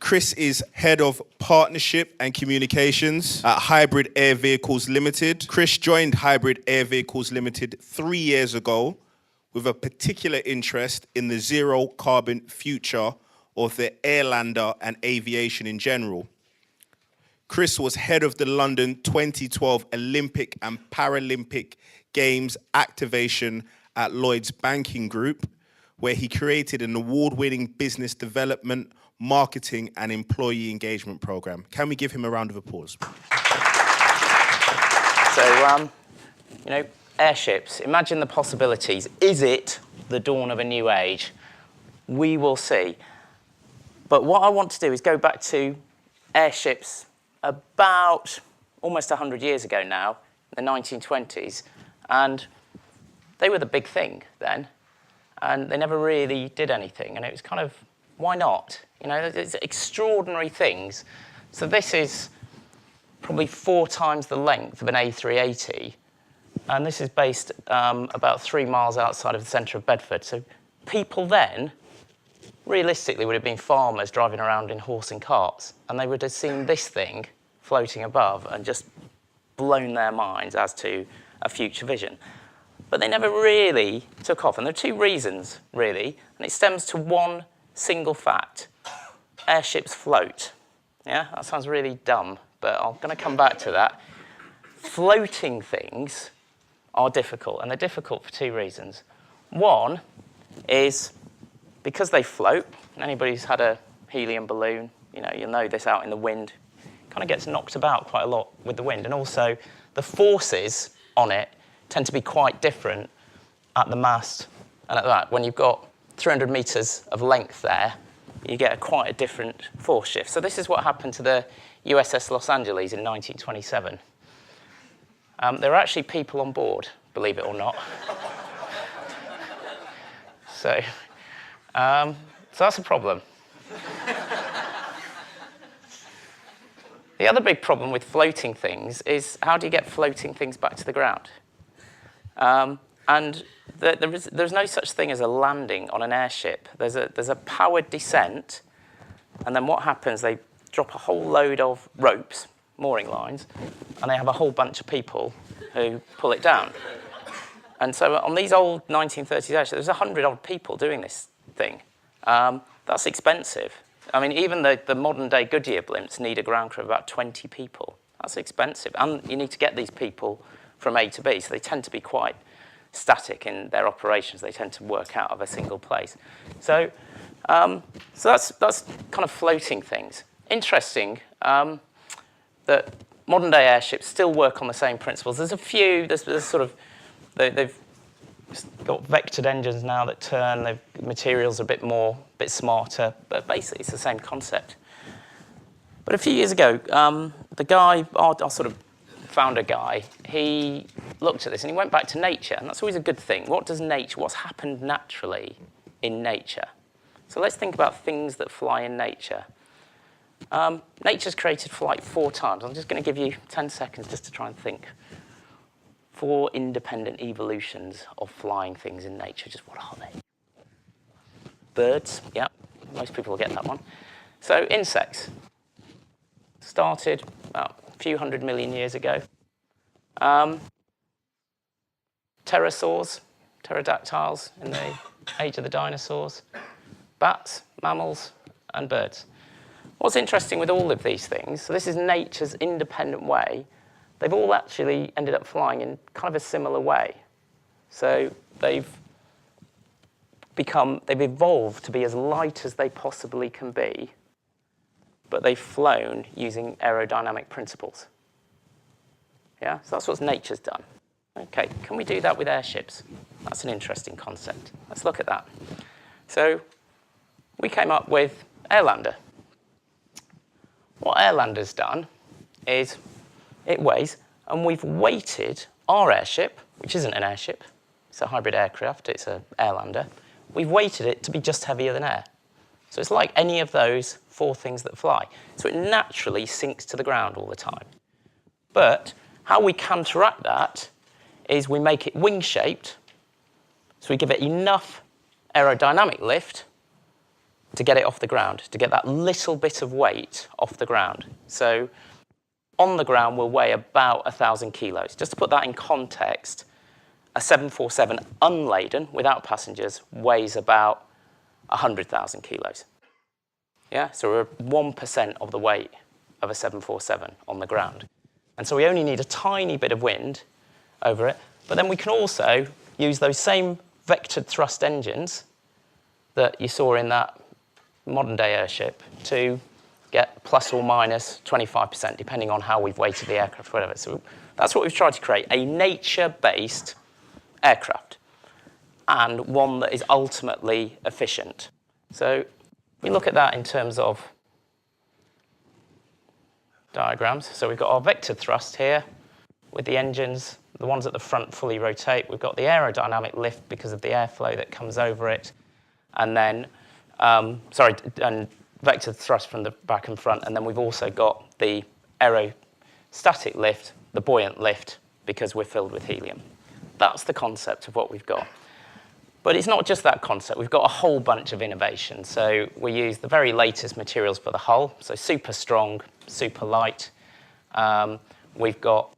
Chris is Head of Partnership and Communications at Hybrid Air Vehicles Ltd. Chris joined Hybrid Air Vehicles Ltd 3 years ago with a particular interest in the zero carbon future of the Airlander and aviation in general. Chris was head of the London 2012 Olympic and Paralympic Games activation at Lloyds Banking Group, where he created an award-winning business development, marketing and employee engagement program. Can we give him a round of applause? So, you know, airships, imagine the possibilities. Is it the dawn of a new age? We will see. But what I want to do is go back to airships about almost 100 years ago now, in the 1920s, and they were the big thing then, and they never really did anything, and it was kind of, why not? You know, it's extraordinary things. So this is probably 4 times the length of an A380, and this is based about 3 miles outside of the centre of Bedford. So people then, realistically, would have been farmers driving around in horse and carts, and they would have seen this thing floating above and just blown their minds as to a future vision. But they never really took off, and there are 2 reasons, really, and it stems to one single fact. Airships float. Yeah, that sounds really dumb, but I'm going to come back to that. Floating things are difficult, and they're difficult for 2 reasons. One is because they float. Anybody who's had a helium balloon, you know, you'll know this out in the wind, kind of gets knocked about quite a lot with the wind, and also the forces on it tend to be quite different at the mast and at that. When you've got 300 meters of length there, you get quite a different force shift. So this is what happened to the USS Los Angeles in 1927. There are actually people on board, believe it or not. So that's a problem. The other big problem with floating things is how do you get floating things back to the ground? And there's no such thing as a landing on an airship. There's a powered descent, and then what happens, they drop a whole load of ropes, mooring lines, and they have a whole bunch of people who pull it down. And so on these old 1930s airships, there's 100-odd people doing this thing. That's expensive. I mean, even the modern-day Goodyear blimps need a ground crew of about 20 people. That's expensive. And you need to get these people from A to B, so they tend to be quite static in their operations. They tend to work out of a single place. So that's kind of floating things. Interesting that modern-day airships still work on the same principles. There's a few, there's sort of, they've got vectored engines now that turn. The materials are a bit smarter, but basically it's the same concept. But a few years ago, the guy, our sort of founder guy, he looked at this and he went back to nature, and that's always a good thing. What's happened naturally in nature? So let's think about things that fly in nature. Nature's created flight 4 times. I'm just going to give you 10 seconds just to try and think. 4 independent evolutions of flying things in nature. Just what are they? Birds, yeah, most people will get that one. So insects started about a few 100 million years ago. Pterosaurs, pterodactyls in the age of the dinosaurs. Bats, mammals, and birds. What's interesting with all of these things, so this is nature's independent way, they've all actually ended up flying in kind of a similar way. So they've evolved to be as light as they possibly can be, but they've flown using aerodynamic principles. Yeah, so that's what nature's done. Okay, can we do that with airships? That's an interesting concept. Let's look at that. So we came up with Airlander. What Airlander's done is it weighs, and we've weighted our airship, which isn't an airship, it's a hybrid aircraft, it's an Airlander. We've weighted it to be just heavier than air. So it's like any of those 4 things that fly. So it naturally sinks to the ground all the time. But how we counteract that is we make it wing-shaped, so we give it enough aerodynamic lift to get it off the ground, to get that little bit of weight off the ground. So on the ground will weigh about 1,000 kilos. Just to put that in context, a 747 unladen, without passengers, weighs about 100,000 kilos. Yeah, so we're 1% of the weight of a 747 on the ground. And so we only need a tiny bit of wind over it, but then we can also use those same vectored thrust engines that you saw in that modern day airship to get plus or minus 25%, depending on how we've weighted the aircraft, whatever. So that's what we've tried to create, a nature-based aircraft, and one that is ultimately efficient. So we look at that in terms of diagrams. So we've got our vector thrust here with the engines. The ones at the front fully rotate. We've got the aerodynamic lift because of the airflow that comes over it. And then, and vector thrust from the back and front. And then we've also got the aerostatic lift, the buoyant lift, because we're filled with helium. That's the concept of what we've got. But it's not just that concept. We've got a whole bunch of innovation. So we use the very latest materials for the hull. So super strong, super light. We've got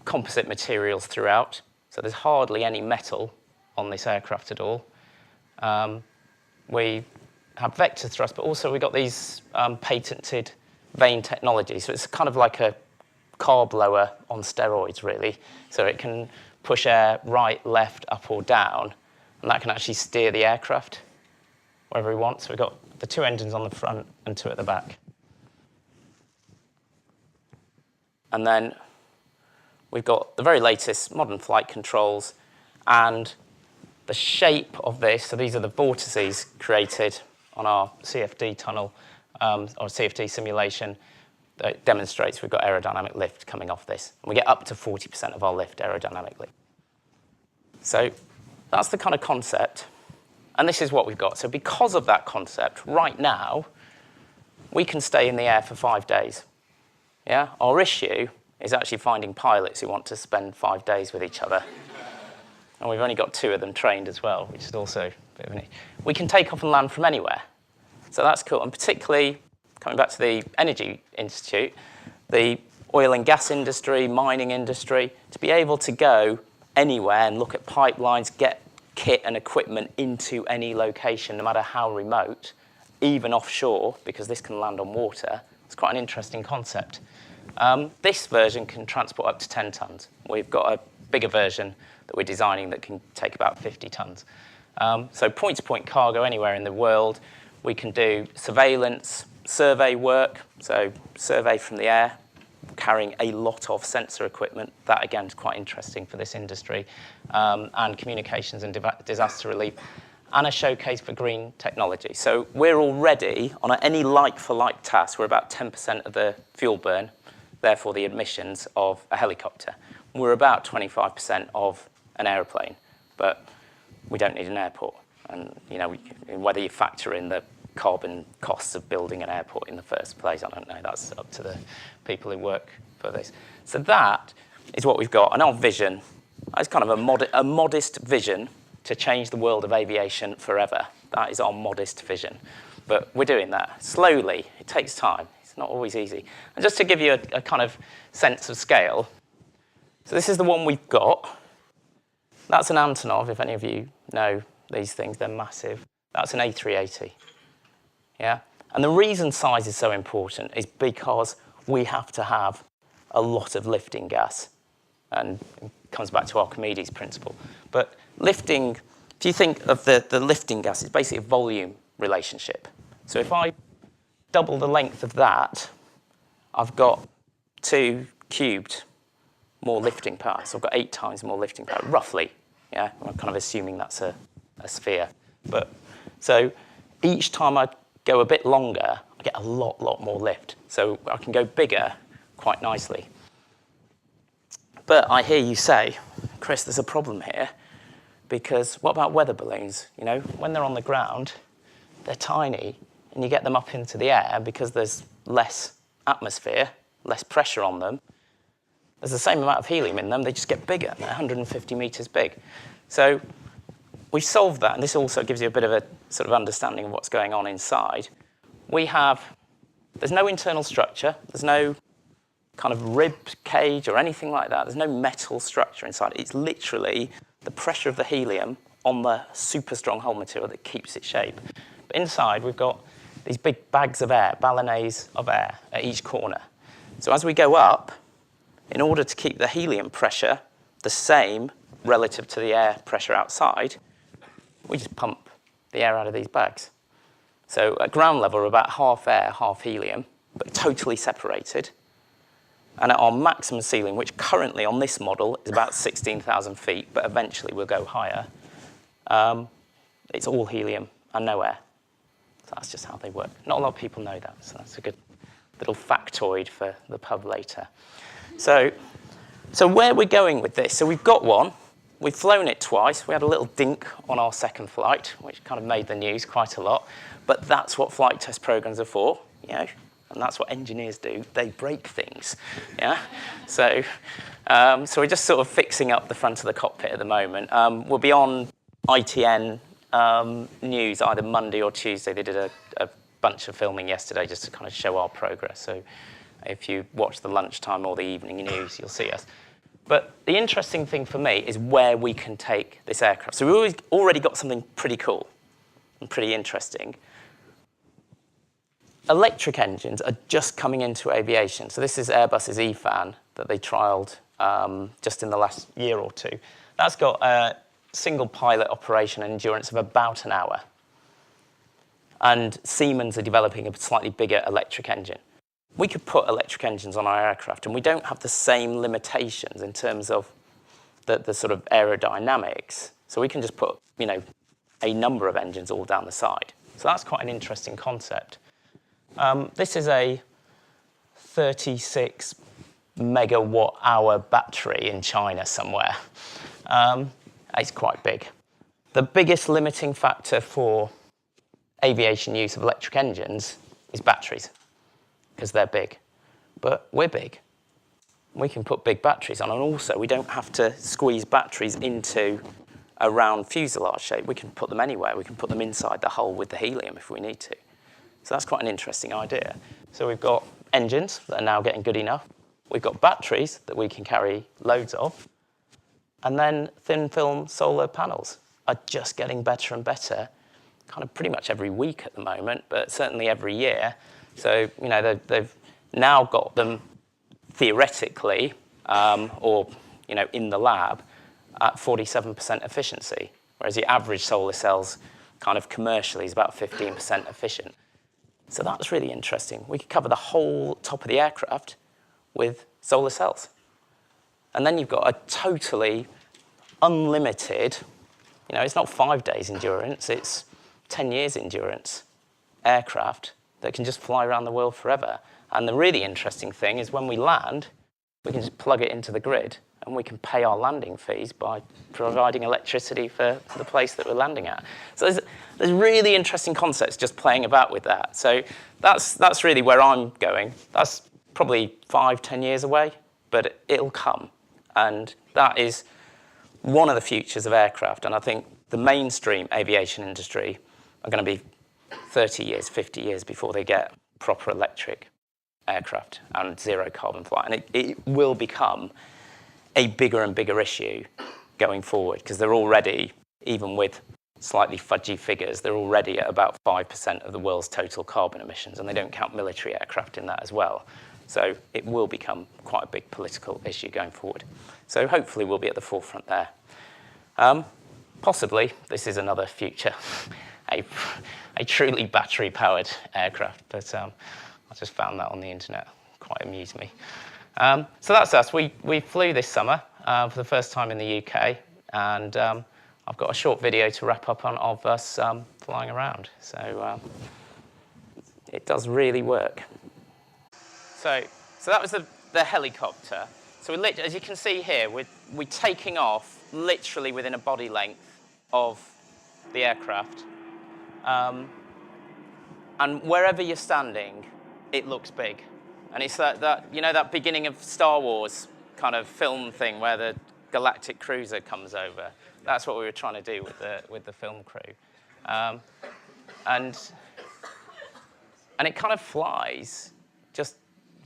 composite materials throughout. So there's hardly any metal on this aircraft at all. We have vector thrust, but also we've got these patented vane technology. So it's kind of like a car blower on steroids, really. So it can push air right, left, up or down, and that can actually steer the aircraft wherever we want. So we've got the 2 engines on the front and 2 at the back. And then we've got the very latest modern flight controls, and the shape of this, so these are the vortices created on our CFD tunnel, or CFD simulation, that demonstrates we've got aerodynamic lift coming off this. And we get up to 40% of our lift aerodynamically. So that's the kind of concept, and this is what we've got. So because of that concept, right now, we can stay in the air for 5 days. Yeah? Our issue is actually finding pilots who want to spend 5 days with each other. And we've only got 2 of them trained as well, which is also a bit of an issue. We can take off and land from anywhere. So that's cool. And particularly, coming back to the Energy Institute, the oil and gas industry, mining industry, to be able to go anywhere and look at pipelines, get kit and equipment into any location, no matter how remote, even offshore, because this can land on water. It's quite an interesting concept. This version can transport up to 10 tons. We've got a bigger version that we're designing that can take about 50 tons. So point-to-point cargo anywhere in the world. We can do surveillance, survey work, so survey from the air, carrying a lot of sensor equipment. That, again, is quite interesting for this industry. And communications and disaster relief, and a showcase for green technology. So we're already, on any like-for-like task, we're about 10% of the fuel burn, therefore the emissions of a helicopter. We're about 25% of an aeroplane, but we don't need an airport. And you know, whether you factor in the carbon costs of building an airport in the first place, I don't know. That's up to the people who work for this. So that is what we've got. And our vision is kind of a modest vision to change the world of aviation forever. That is our modest vision. But we're doing that slowly. It takes time. It's not always easy. And just to give you a kind of sense of scale, so this is the one we've got. That's an Antonov, if any of you know these things, they're massive. That's an A380, yeah? And the reason size is so important is because we have to have a lot of lifting gas. And it comes back to Archimedes' principle. But lifting, if you think of the lifting gas, it's basically a volume relationship. So if I double the length of that, I've got 2 cubed more lifting power. So I've got 8 times more lifting power, roughly. Yeah, I'm kind of assuming that's a sphere. But so each time I go a bit longer, I get a lot more lift. So I can go bigger quite nicely. But I hear you say, Chris, there's a problem here, because what about weather balloons? You know, when they're on the ground, they're tiny, and you get them up into the air because there's less atmosphere, less pressure on them. There's the same amount of helium in them, they just get bigger, they're 150 meters big. So we've solved that, and this also gives you a bit of a sort of understanding of what's going on inside. There's no internal structure, there's no kind of rib cage or anything like that. There's no metal structure inside. It's literally the pressure of the helium on the super strong hull material that keeps its shape. But inside, we've got these big bags of air, ballonets of air at each corner. So as we go up, in order to keep the helium pressure the same relative to the air pressure outside, we just pump the air out of these bags. So at ground level, we're about half air, half helium, but totally separated. And at our maximum ceiling, which currently on this model is about 16,000 feet, but eventually we'll go higher, it's all helium and no air. So that's just how they work. Not a lot of people know that, so that's a good little factoid for the pub later. So where we're going with this, so we've got one. We've flown it twice. We had a little dink on our second flight, which kind of made the news quite a lot. But that's what flight test programs are for, you know, and that's what engineers do. They break things, yeah? So we're just sort of fixing up the front of the cockpit at the moment. We'll be on ITN news either Monday or Tuesday. They did a bunch of filming yesterday just to kind of show our progress. So if you watch the lunchtime or the evening news, you'll see us. But the interesting thing for me is where we can take this aircraft. So we've already got something pretty cool and pretty interesting. Electric engines are just coming into aviation. So this is Airbus's E-Fan that they trialled just in the last year or two. That's got a single pilot operation and endurance of about an hour. And Siemens are developing a slightly bigger electric engine. We could put electric engines on our aircraft, and we don't have the same limitations in terms of the sort of aerodynamics. So we can just put, you know, a number of engines all down the side. So that's quite an interesting concept. This is a 36 megawatt hour battery in China somewhere. It's quite big. The biggest limiting factor for aviation use of electric engines is batteries, because they're big. But we're big. We can put big batteries on, and also we don't have to squeeze batteries into a round fuselage shape. We can put them anywhere. We can put them inside the hull with the helium if we need to. So that's quite an interesting idea. So we've got engines that are now getting good enough. We've got batteries that we can carry loads of. And then thin film solar panels are just getting better and better, kind of pretty much every week at the moment, but certainly every year. So, you know, they've now got them theoretically, or, you know, in the lab at 47% efficiency, whereas the average solar cells kind of commercially is about 15% efficient. So that's really interesting. We could cover the whole top of the aircraft with solar cells. And then you've got a totally unlimited, you know, it's not 5 days endurance, it's 10 years endurance aircraft that can just fly around the world forever. And the really interesting thing is when we land, we can just plug it into the grid and we can pay our landing fees by providing electricity for the place that we're landing at. So there's really interesting concepts just playing about with that. So that's really where I'm going. That's probably 5-10 years away, but it'll come. And that is one of the futures of aircraft. And I think the mainstream aviation industry are going to be 30 years, 50 years before they get proper electric aircraft and zero carbon flight. And it will become a bigger and bigger issue going forward, because they're already, even with slightly fudgy figures, they're already at about 5% of the world's total carbon emissions, and they don't count military aircraft in that as well. So it will become quite a big political issue going forward. So hopefully we'll be at the forefront there. Possibly this is another future, a truly battery-powered aircraft, but I just found that on the internet. Quite amused me. So that's us. We flew this summer for the first time in the UK, and I've got a short video to wrap up on of us flying around. So it does really work. So that was the helicopter. So as you can see here, we're taking off literally within a body length of the aircraft. And wherever you're standing, it looks big. And it's that you know, that beginning of Star Wars kind of film thing where the galactic cruiser comes over. That's what we were trying to do with the film crew. And it kind of flies just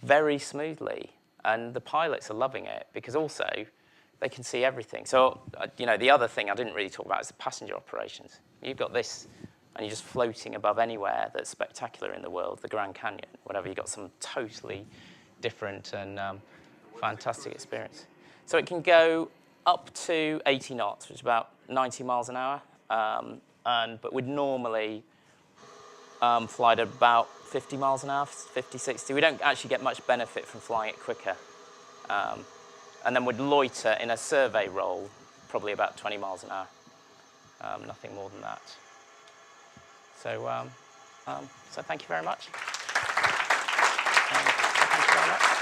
very smoothly. And the pilots are loving it because also they can see everything. So, the other thing I didn't really talk about is the passenger operations. You've got this, and you're just floating above anywhere that's spectacular in the world, the Grand Canyon, whatever. You've got some totally different and fantastic experience. So it can go up to 80 knots, which is about 90 miles an hour. But we'd normally fly at about 50 miles an hour, 50, 60. We don't actually get much benefit from flying it quicker. And then we'd loiter in a survey roll, probably about 20 miles an hour. Nothing more than that. So thank you very much. Thank you very much.